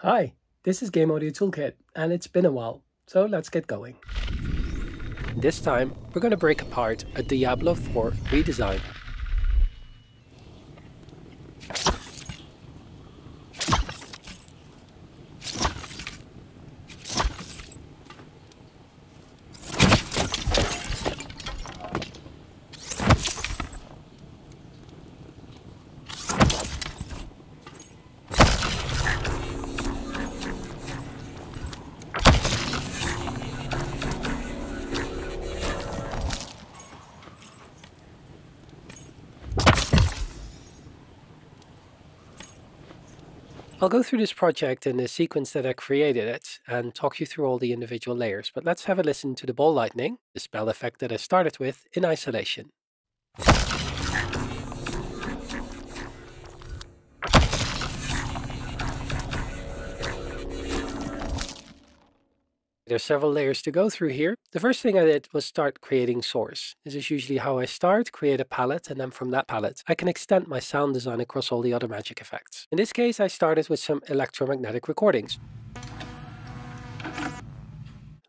Hi, this is Gameaudio Toolkit, and it's been a while, so let's get going. This time, we're going to break apart a Diablo IV redesign. I'll go through this project in the sequence that I created it and talk you through all the individual layers, but let's have a listen to the ball lightning, the spell effect that I started with, in isolation. There's several layers to go through here. The first thing I did was start creating source. This is usually how I start, create a palette, and then from that palette, I can extend my sound design across all the other magic effects. In this case, I started with some electromagnetic recordings.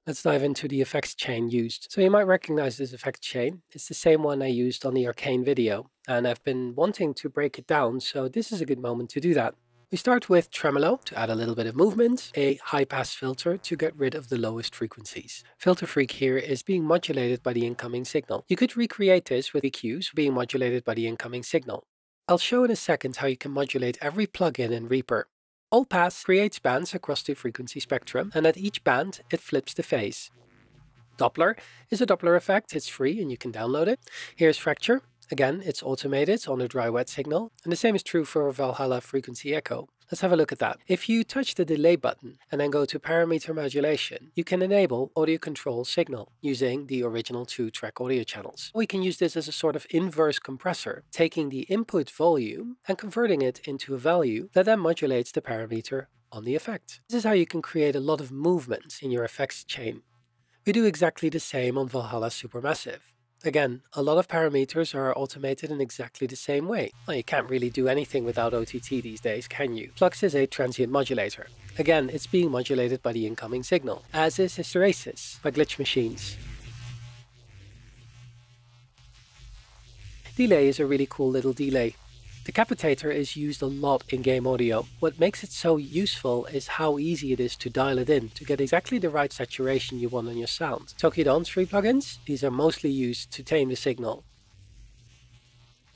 Let's dive into the effects chain used. So you might recognize this effect chain. It's the same one I used on the Arcane video, and I've been wanting to break it down, so this is a good moment to do that. We start with tremolo to add a little bit of movement, a high-pass filter to get rid of the lowest frequencies. Filter freak here is being modulated by the incoming signal. You could recreate this with EQs being modulated by the incoming signal. I'll show in a second how you can modulate every plugin in Reaper. All pass creates bands across the frequency spectrum, and at each band it flips the phase. Doppler is a Doppler effect, it's free and you can download it. Here's fracture. Again, it's automated on a dry-wet signal, and the same is true for Valhalla frequency echo. Let's have a look at that. If you touch the delay button and then go to parameter modulation, you can enable audio control signal using the original 2-track audio channels. We can use this as a sort of inverse compressor, taking the input volume and converting it into a value that then modulates the parameter on the effect. This is how you can create a lot of movement in your effects chain. We do exactly the same on Valhalla Supermassive. Again, a lot of parameters are automated in exactly the same way. Well, you can't really do anything without OTT these days, can you? Flux is a transient modulator. Again, it's being modulated by the incoming signal, as is hysteresis by glitch machines. Delay is a really cool little delay. Decapitator is used a lot in game audio. What makes it so useful is how easy it is to dial it in to get exactly the right saturation you want on your sound. Tokyo-Dawn's free plugins, these are mostly used to tame the signal.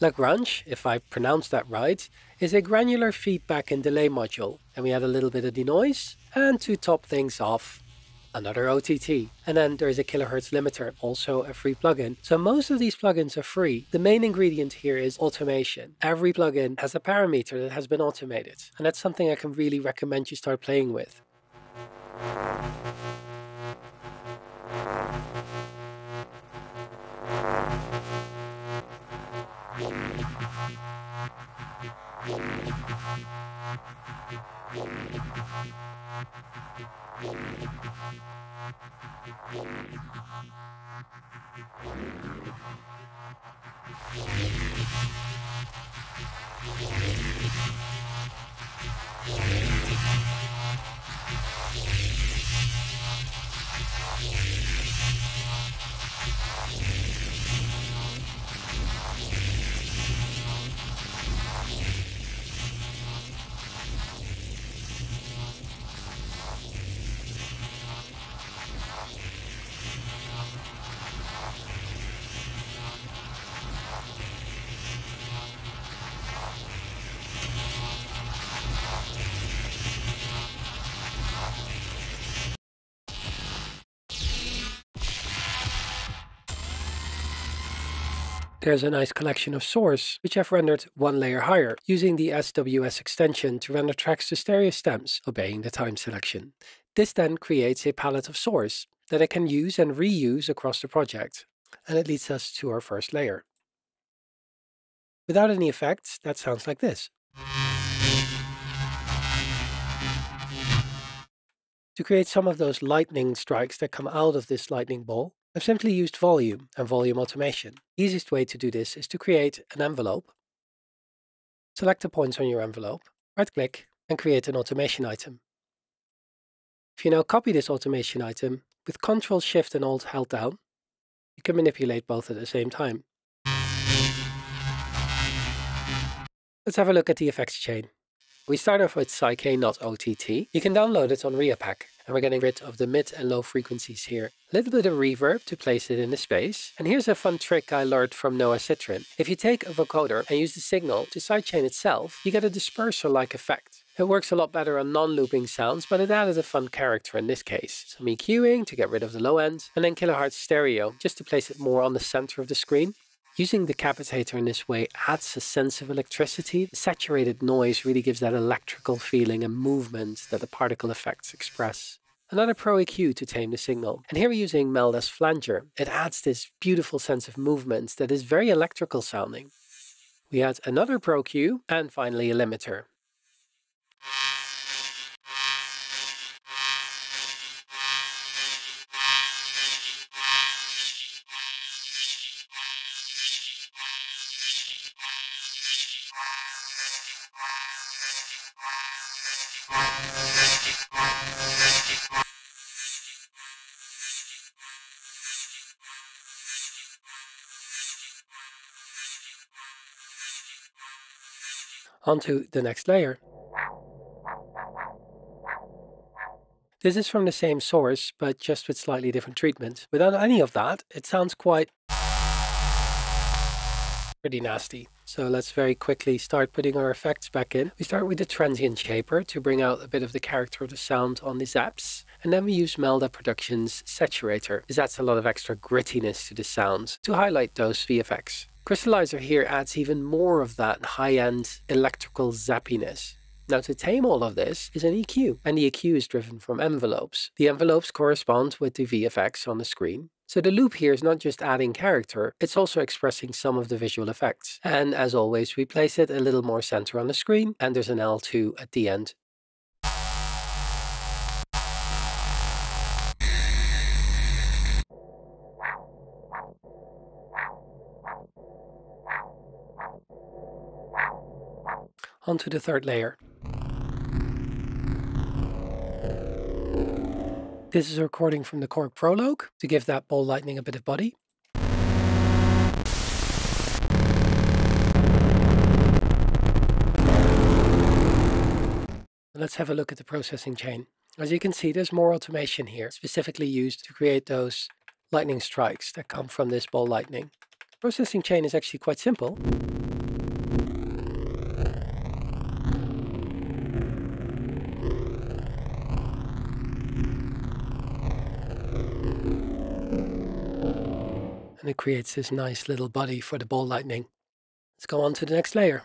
Lagrange, if I pronounced that right, is a granular feedback and delay module. And we add a little bit of denoise, and to top things off, another OTT. And then there is a kilohertz limiter, also a free plugin. So most of these plugins are free. The main ingredient here is automation. Every plugin has a parameter that has been automated. And that's something I can really recommend you start playing with. There's a nice collection of source, which I've rendered one layer higher, using the SWS extension to render tracks to stereo stems, obeying the time selection. This then creates a palette of source that I can use and reuse across the project, and it leads us to our first layer. Without any effects, that sounds like this. To create some of those lightning strikes that come out of this lightning ball, I've simply used volume and volume automation. The easiest way to do this is to create an envelope. Select the points on your envelope, right-click, and create an automation item. If you now copy this automation item, with Ctrl Shift and Alt held down, you can manipulate both at the same time. Let's have a look at the effects chain. We start off with Psyche.ott. You can download it on Reapack, and we're getting rid of the mid and low frequencies here. A little bit of reverb to place it in the space. And here's a fun trick I learned from Noah Citrin. If you take a vocoder and use the signal to sidechain itself, you get a disperser-like effect. It works a lot better on non-looping sounds, but it added a fun character in this case. Some EQing to get rid of the low end, and then kilohertz stereo just to place it more on the center of the screen. Using the capitator in this way adds a sense of electricity. The saturated noise really gives that electrical feeling and movement that the particle effects express. Another Pro EQ to tame the signal. And here we're using Melda's flanger. It adds this beautiful sense of movement that is very electrical sounding. We add another Pro EQ and finally a limiter. Onto the next layer. This is from the same source, but just with slightly different treatment. Without any of that, it sounds quite pretty nasty. So let's very quickly start putting our effects back in. We start with the transient shaper to bring out a bit of the character of the sound on the zaps. And then we use Melda Productions Saturator. This adds a lot of extra grittiness to the sounds to highlight those VFX. Crystallizer here adds even more of that high-end electrical zappiness. Now to tame all of this is an EQ, and the EQ is driven from envelopes. The envelopes correspond with the VFX on the screen. So the loop here is not just adding character, it's also expressing some of the visual effects. And as always, we place it a little more center on the screen, and there's an L2 at the end. Onto the third layer. This is a recording from the Korg Prologue to give that ball lightning a bit of body. Let's have a look at the processing chain. As you can see, there's more automation here, specifically used to create those lightning strikes that come from this ball lightning. The processing chain is actually quite simple. And it creates this nice little body for the ball lightning. Let's go on to the next layer.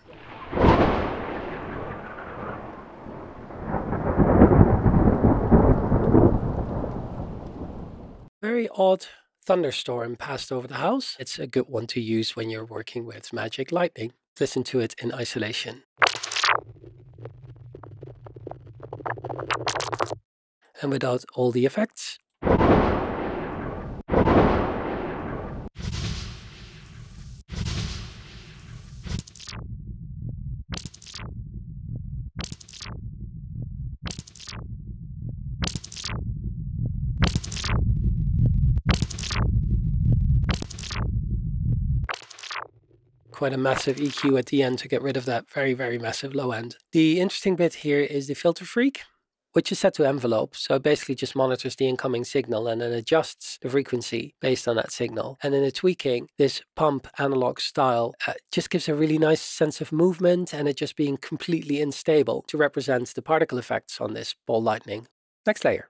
Very odd thunderstorm passed over the house. It's a good one to use when you're working with magic lightning. Listen to it in isolation. And without all the effects. Quite a massive EQ at the end to get rid of that very, very massive low end. The interesting bit here is the filter freak, which is set to envelope. So it basically just monitors the incoming signal and then adjusts the frequency based on that signal. And in the tweaking, this pump analog style just gives a really nice sense of movement and it just being completely unstable to represent the particle effects on this ball lightning. Next layer.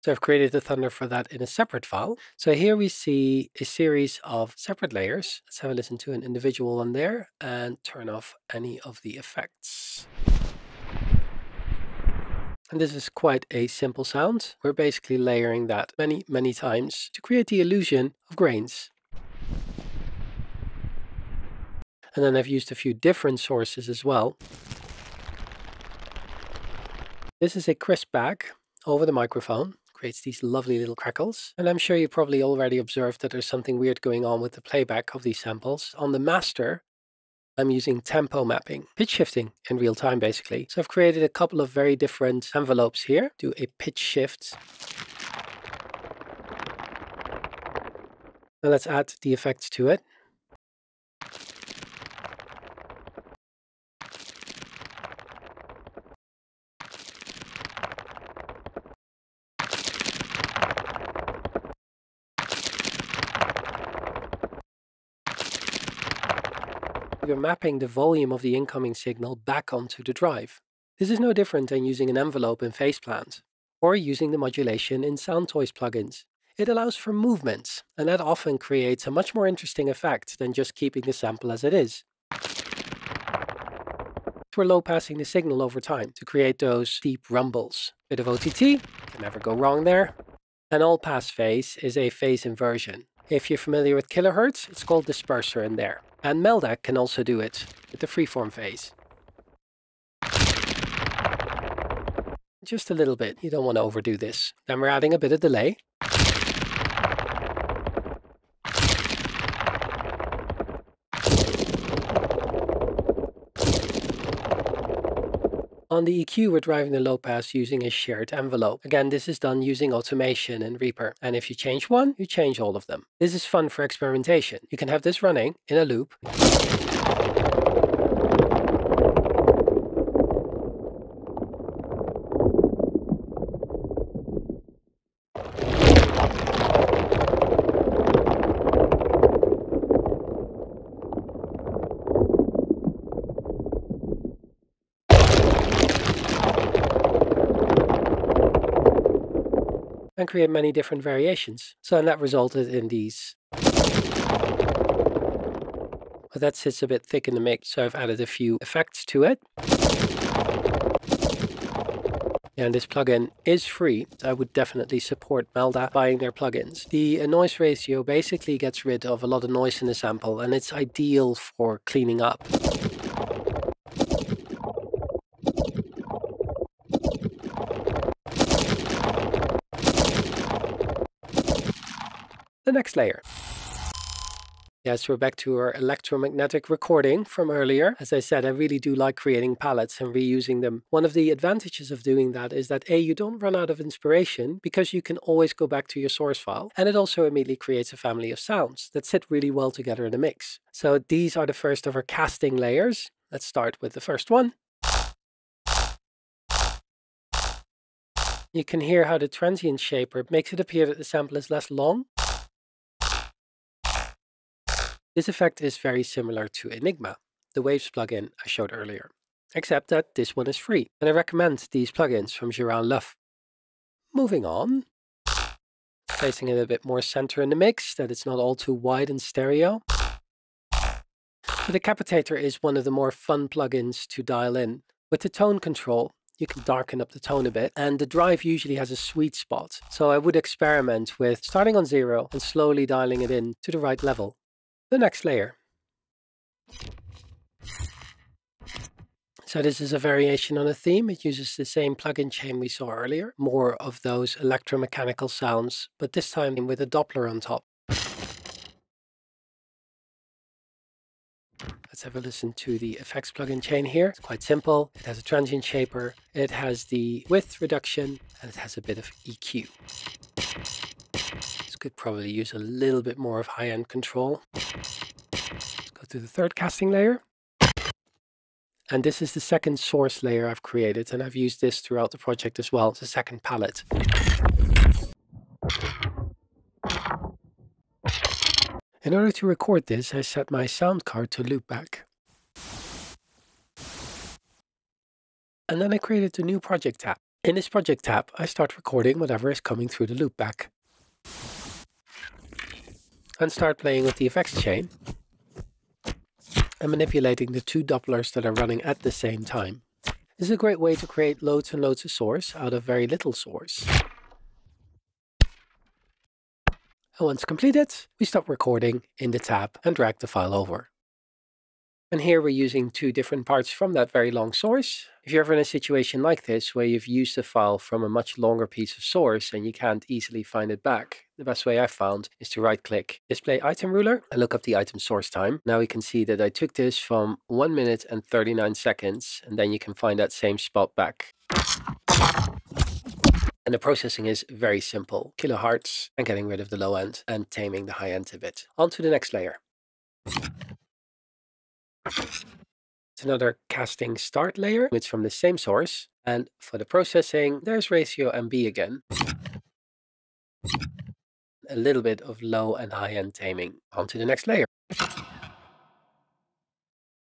So I've created the thunder for that in a separate file. So here we see a series of separate layers. Let's have a listen to an individual one there and turn off any of the effects. And this is quite a simple sound. We're basically layering that many, many times to create the illusion of grains. And then I've used a few different sources as well. This is a crisp back over the microphone, creates these lovely little crackles. And I'm sure you probably already observed that there's something weird going on with the playback of these samples. On the master, I'm using tempo mapping, pitch shifting in real time basically. So I've created a couple of very different envelopes here. Do a pitch shift. Now let's add the effects to it. We're mapping the volume of the incoming signal back onto the drive. This is no different than using an envelope in Phaseplant, or using the modulation in SoundToys plugins. It allows for movements, and that often creates a much more interesting effect than just keeping the sample as it is. We're low passing the signal over time to create those deep rumbles. Bit of OTT, can never go wrong there. An all-pass phase is a phase inversion. If you're familiar with kilohertz, it's called disperser in there. And Melda can also do it with the freeform phase. Just a little bit, you don't want to overdo this. Then we're adding a bit of delay. On the EQ, we're driving the low pass using a shared envelope. Again, this is done using automation in Reaper. And if you change one, you change all of them. This is fun for experimentation. You can have this running in a loop. And create many different variations. So that resulted in these. But that sits a bit thick in the mix, so I've added a few effects to it. And this plugin is free. I would definitely support Melda buying their plugins. The noise ratio basically gets rid of a lot of noise in the sample, and it's ideal for cleaning up. The next layer. Yes, we're back to our electromagnetic recording from earlier. As I said, I really do like creating palettes and reusing them. One of the advantages of doing that is that A, you don't run out of inspiration because you can always go back to your source file. And it also immediately creates a family of sounds that sit really well together in a mix. So these are the first of our casting layers. Let's start with the first one. You can hear how the transient shaper makes it appear that the sample is less long. This effect is very similar to Enigma, the Waves plugin I showed earlier, except that this one is free, and I recommend these plugins from Gérard Luff. Moving on, placing it a bit more center in the mix, that it's not all too wide and stereo. The Decapitator is one of the more fun plugins to dial in. With the tone control, you can darken up the tone a bit, and the drive usually has a sweet spot, so I would experiment with starting on 0 and slowly dialing it in to the right level. The next layer. So this is a variation on a theme. It uses the same plugin chain we saw earlier, more of those electromechanical sounds, but this time with a Doppler on top. Let's have a listen to the effects plugin chain here. It's quite simple. It has a transient shaper, it has the width reduction, and it has a bit of EQ. Could probably use a little bit more of high-end control. Let's go to the third casting layer. And this is the second source layer I've created, and I've used this throughout the project as well. It's a second palette. In order to record this, I set my sound card to loopback. And then I created a new project tab. In this project tab, I start recording whatever is coming through the loopback. And start playing with the effects chain and manipulating the two Dopplers that are running at the same time. This is a great way to create loads and loads of source out of very little source. And once completed, we stop recording in the tab and drag the file over. And here we're using two different parts from that very long source. If you're ever in a situation like this where you've used a file from a much longer piece of source and you can't easily find it back, the best way I've found is to right-click Display Item Ruler and look up the item source time. Now we can see that I took this from 1 minute and 39 seconds, and then you can find that same spot back. And the processing is very simple. Kilohertz and getting rid of the low end and taming the high end a bit. On to the next layer. It's another casting start layer. It's from the same source. And for the processing, there's ratio and B again. A little bit of low and high end taming. On to the next layer.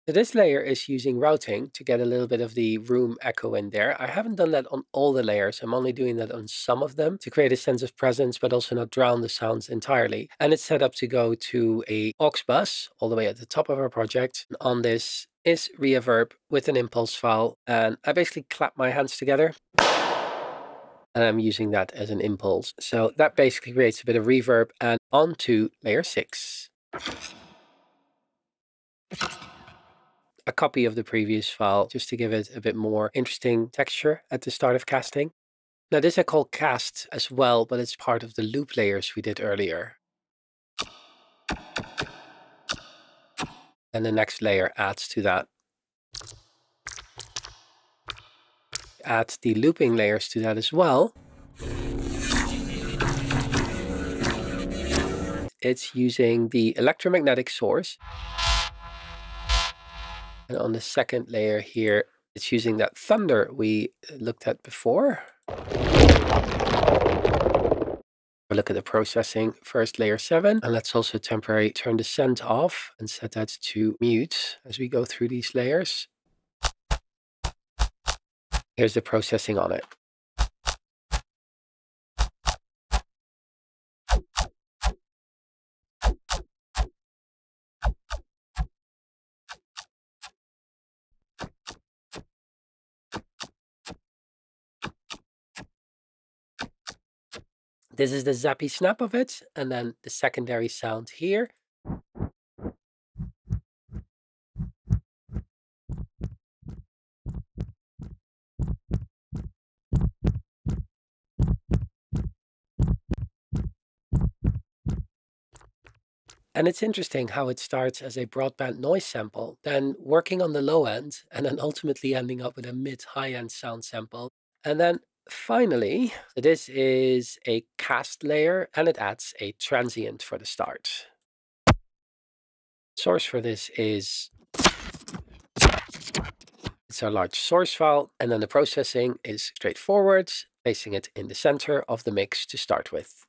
So this layer is using routing to get a little bit of the room echo in there. I haven't done that on all the layers. I'm only doing that on some of them to create a sense of presence, but also not drown the sounds entirely. And it's set up to go to a aux bus all the way at the top of our project. On this is reverb with an impulse file. And I basically clap my hands together. And I'm using that as an impulse. So that basically creates a bit of reverb. And on to layer 6. A copy of the previous file just to give it a bit more interesting texture at the start of casting. Now this I call cast as well, but it's part of the loop layers we did earlier. And the next layer adds to that. Add the looping layers to that as well. It's using the electromagnetic source. And on the second layer here, it's using that thunder we looked at before. We'll look at the processing, first layer 7. And let's also temporarily turn the send off and set that to mute as we go through these layers. Here's the processing on it. This is the zappy snap of it, and then the secondary sound here. And it's interesting how it starts as a broadband noise sample, then working on the low end, and then ultimately ending up with a mid-high end sound sample. And then finally, this is a cast layer, and it adds a transient for the start. Source for this is it's our large source file, and then the processing is straightforward, placing it in the center of the mix to start with.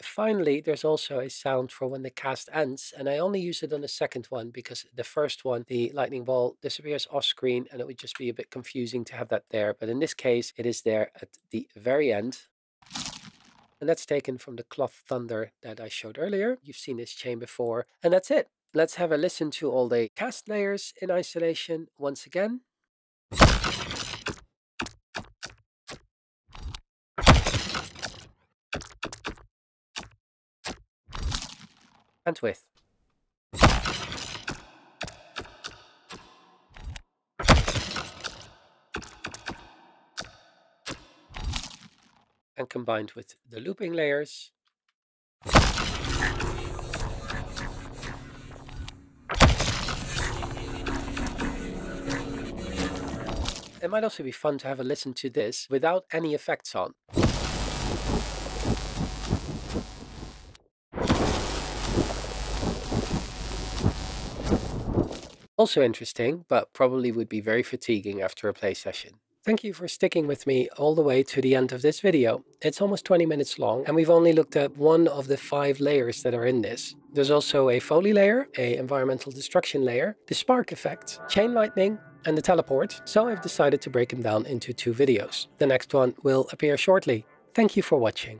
Finally, there's also a sound for when the cast ends, and I only use it on the second one because the first one, the lightning ball, disappears off screen and it would just be a bit confusing to have that there. But in this case, it is there at the very end. And that's taken from the cloth thunder that I showed earlier. You've seen this chain before, and that's it. Let's have a listen to all the cast layers in isolation once again. And with. And combined with the looping layers. It might also be fun to have a listen to this without any effects on. Also interesting, but probably would be very fatiguing after a play session. Thank you for sticking with me all the way to the end of this video. It's almost 20 minutes long, and we've only looked at one of the 5 layers that are in this. There's also a Foley layer, a environmental destruction layer, the spark effect, chain lightning, and the teleport, so I've decided to break them down into 2 videos. The next one will appear shortly. Thank you for watching.